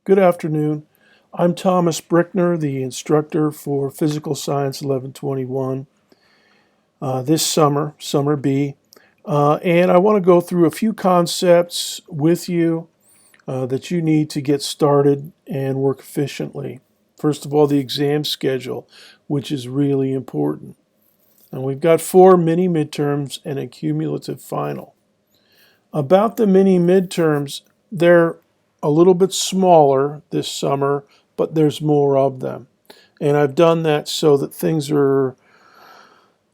Good afternoon. I'm Thomas Brickner, the instructor for Physical Science 1121 this summer, Summer B. And I want to go through a few concepts with you that you need to get started and work efficiently. First of all, the exam schedule, which is really important. And we've got 4 mini midterms and a cumulative final. About the mini midterms, they're a little bit smaller this summer, but there's more of them. And I've done that so that things are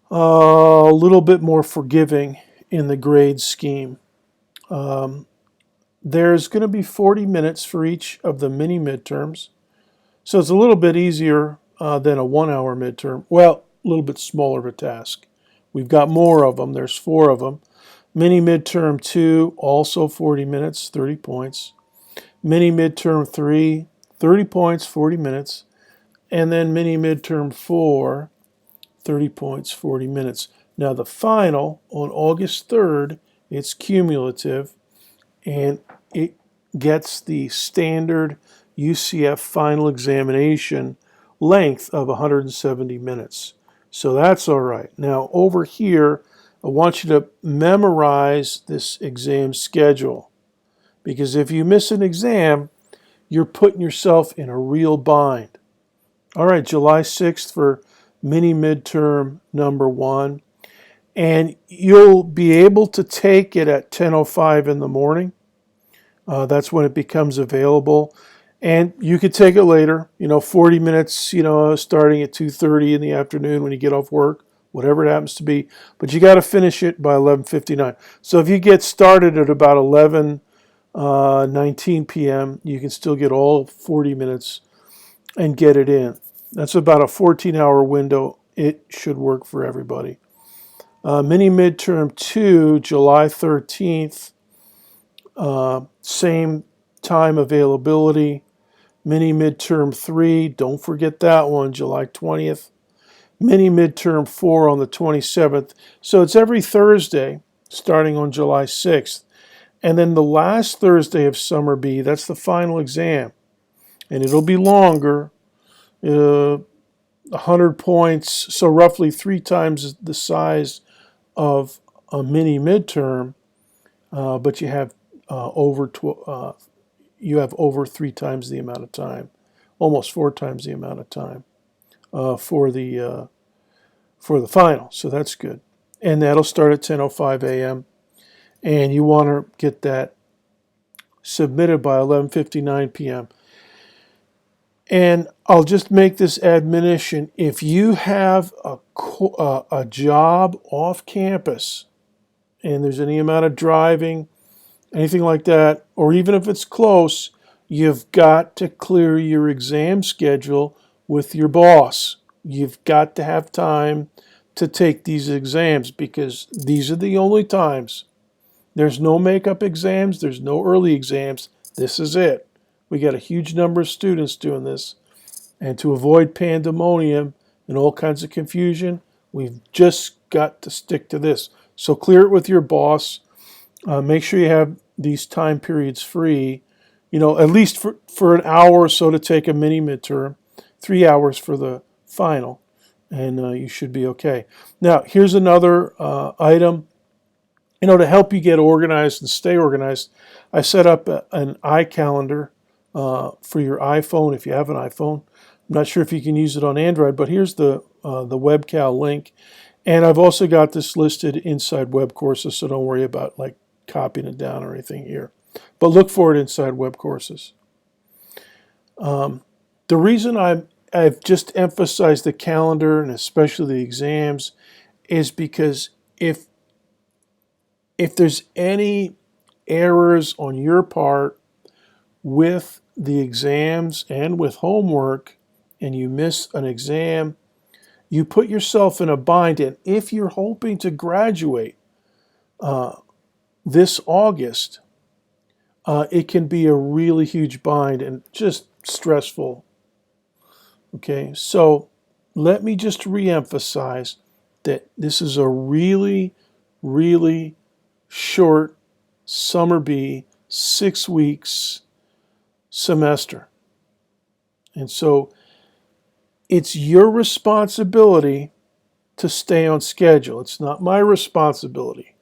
a little bit more forgiving in the grade scheme. There's going to be 40 minutes for each of the mini midterms. So it's a little bit easier than a 1-hour midterm. Well, a little bit smaller of a task. We've got more of them. There's 4 of them. Mini midterm 2, also 40 minutes, 30 points. Mini midterm 3, 30 points, 40 minutes. And then mini midterm 4, 30 points, 40 minutes. Now the final on August 3rd, it's cumulative, and it gets the standard UCF final examination length of 170 minutes. So that's all right. Now over here, I want you to memorize this exam schedule, because if you miss an exam, you're putting yourself in a real bind. All right, July 6th for mini midterm number 1. And you'll be able to take it at 10:05 in the morning. That's when it becomes available. And you could take it later, 40 minutes, starting at 2:30 in the afternoon when you get off work, whatever it happens to be. But you got to finish it by 11:59. So if you get started at about 11:19 p.m., you can still get all 40 minutes and get it in. That's about a 14-hour window. It should work for everybody. Mini midterm 2, July 13th, same time availability. Mini midterm 3, don't forget that one, July 20th. Mini midterm 4 on the 27th. So it's every Thursday starting on July 6th. And then the last Thursday of Summer B, that's the final exam. And it'll be longer, 100 points, so roughly 3 times the size of a mini midterm, but you have over 3 times the amount of time, almost 4 times the amount of time for the final. So that's good, and that'll start at 10:05 a.m. And you want to get that submitted by 11:59 p.m. And I'll just make this admonition: if you have a job off campus and there's any amount of driving, anything like that, or even if it's close, you've got to clear your exam schedule with your boss. You've got to have time to take these exams, because these are the only times. There's no makeup exams. There's no early exams. This is it. We got a huge number of students doing this. And to avoid pandemonium and all kinds of confusion, we've just got to stick to this. So clear it with your boss. Make sure you have these time periods free, at least for an hour or so to take a mini midterm, 3 hours for the final, and you should be okay. Now, here's another item. To help you get organized and stay organized, I set up an iCalendar for your iPhone if you have an iPhone. I'm not sure if you can use it on Android, but here's the WebCal link. And I've also got this listed inside Web Courses, so don't worry about copying it down or anything here. But look for it inside Web Courses. The reason I've just emphasized the calendar and especially the exams is because if there's any errors on your part with the exams and with homework, and you miss an exam, you put yourself in a bind. And if you're hoping to graduate this August, it can be a really huge bind and just stressful. Okay, so let me just reemphasize that this is a really, really short Summer B, 6 weeks, semester. And so it's your responsibility to stay on schedule. It's not my responsibility.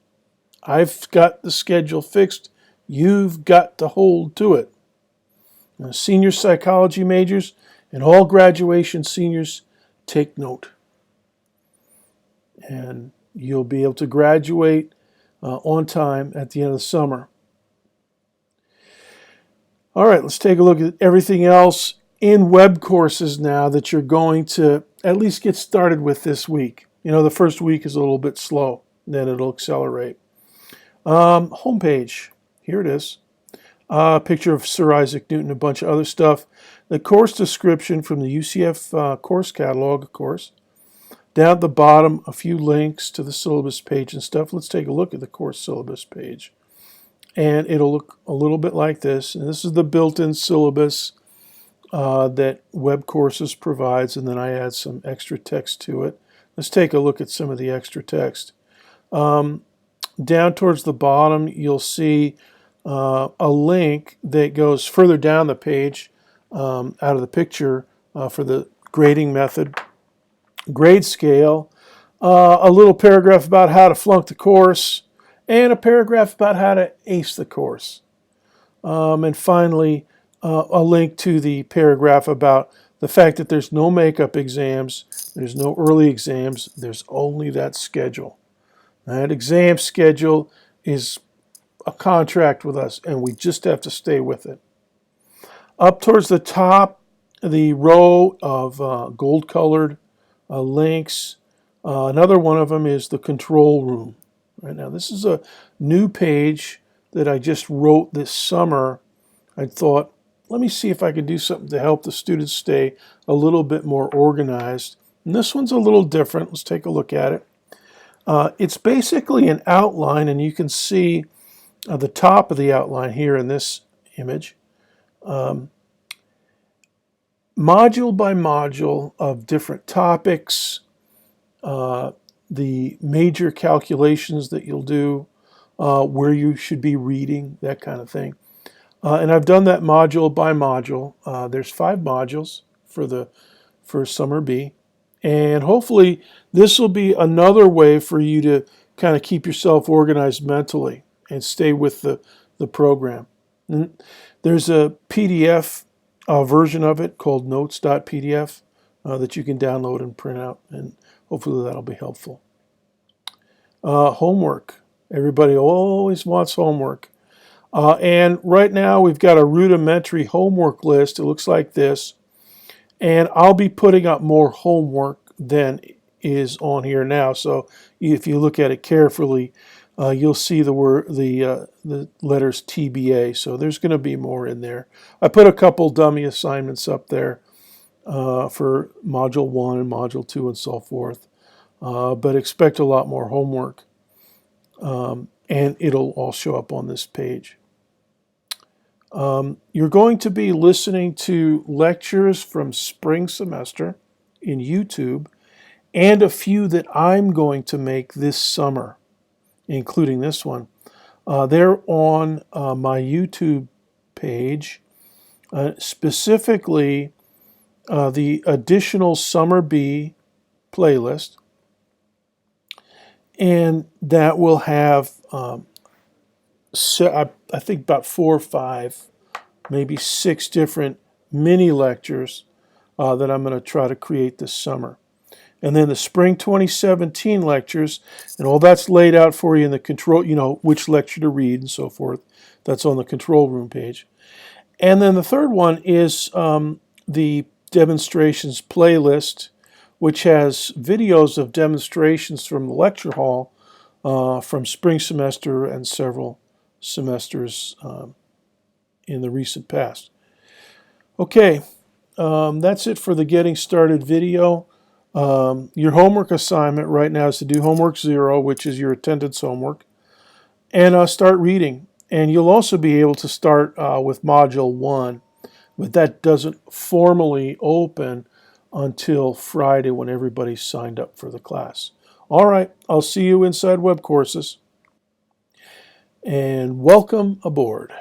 I've got the schedule fixed. You've got to hold to it. Now, senior psychology majors and all graduation seniors, take note. And you'll be able to graduate on time at the end of the summer. All right, let's take a look at everything else in web courses now that you're going to at least get started with this week. You know, the first week is a little bit slow, then it'll accelerate. Homepage, here it is. Picture of Sir Isaac Newton, a bunch of other stuff. The course description from the UCF course catalog, of course. Down at the bottom, a few links to the syllabus page and stuff. Let's take a look at the course syllabus page. And it'll look a little bit like this. And this is the built-in syllabus that web courses provides, and then I add some extra text to it. Let's take a look at some of the extra text. Down towards the bottom, you'll see a link that goes further down the page out of the picture for the grading method, grade scale, a little paragraph about how to flunk the course, and a paragraph about how to ace the course. And finally, a link to the paragraph about the fact that there's no makeup exams, there's no early exams, there's only that schedule. That exam schedule is a contract with us, and we just have to stay with it. Up towards the top, the row of gold-colored links, another one of them is the control room. Right now, this is a new page that I just wrote this summer. I thought, let me see if I can do something to help the students stay a little bit more organized. And this one's a little different. Let's take a look at it. It's basically an outline, and you can see the top of the outline here in this image. Module by module of different topics, the major calculations that you'll do, where you should be reading, that kind of thing. And I've done that module by module. There's 5 modules for Summer B. And hopefully this will be another way for you to kind of keep yourself organized mentally and stay with the program. And there's a PDF version of it called notes.pdf that you can download and print out, and hopefully that'll be helpful. Homework. Everybody always wants homework. And right now we've got a rudimentary homework list. It looks like this. And I'll be putting up more homework than is on here now. So if you look at it carefully, you'll see the letters TBA. So there's going to be more in there. I put a couple dummy assignments up there for Module 1 and Module 2 and so forth. But expect a lot more homework. And it'll all show up on this page. You're going to be listening to lectures from spring semester in YouTube and a few that I'm going to make this summer, including this one. They're on my YouTube page, specifically the additional Summer B playlist, and that will have I think about 4 or 5, maybe 6 different mini lectures that I'm going to try to create this summer. And then the spring 2017 lectures, and all that's laid out for you in the control, which lecture to read and so forth. That's on the control room page. And then the third one is the demonstrations playlist, which has videos of demonstrations from the lecture hall from spring semester and several semesters in the recent past. Okay, that's it for the Getting Started video. Your homework assignment right now is to do homework 0, which is your attendance homework, and start reading. And you'll also be able to start with Module 1, but that doesn't formally open until Friday when everybody's signed up for the class. All right, I'll see you inside web courses. And welcome aboard.